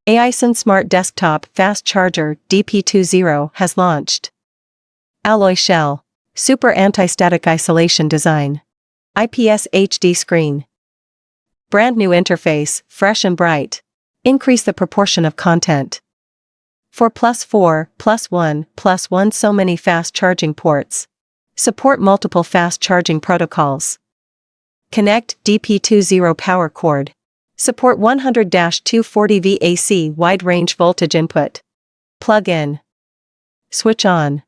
AiXun Smart Desktop Fast Charger DP20 has launched. Alloy shell. Super anti-static isolation design. IPS HD screen. Brand new interface, fresh and bright. Increase the proportion of content. 4+4+1+1 so many fast charging ports. Support multiple fast charging protocols. Connect DP20 power cord. Support 100-240 VAC wide range voltage input. Plug in. Switch on.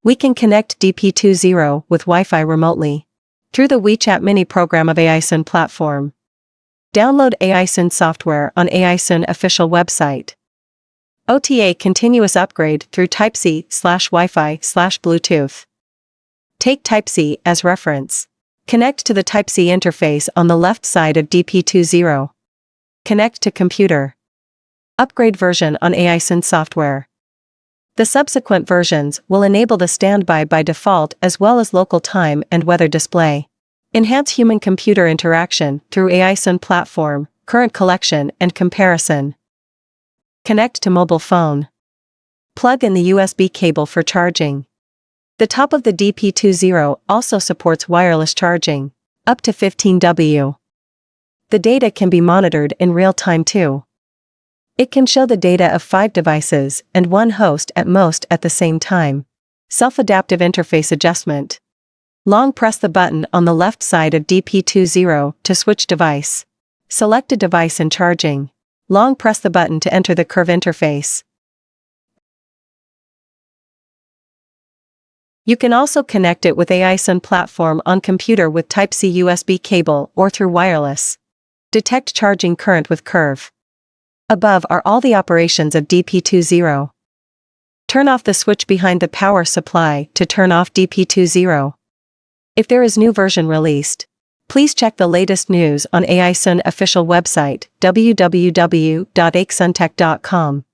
We can connect DP20 with Wi-Fi remotely through the WeChat mini program of AiXun platform. Download AiXun software on AiXun official website. OTA continuous upgrade through Type-C/Wi-Fi/Bluetooth. Take Type-C as reference. Connect to the Type-C interface on the left side of DP20. Connect to computer. Upgrade version on AiXun software. The subsequent versions will enable the standby by default as well as local time and weather display. Enhance human-computer interaction through AiXun platform, current collection and comparison. Connect to mobile phone. Plug in the USB cable for charging. The top of the DP20 also supports wireless charging, up to 15 W. The data can be monitored in real time too. It can show the data of 5 devices and one host at most at the same time. Self-adaptive interface adjustment. Long press the button on the left side of DP20 to switch device. Select a device in charging. Long press the button to enter the curve interface. You can also connect it with AiXun platform on computer with Type-C USB cable or through wireless. Detect charging current with curve. Above are all the operations of DP20. Turn off the switch behind the power supply to turn off DP20. If there is new version released, please check the latest news on AiXun official website www.aixuntech.com.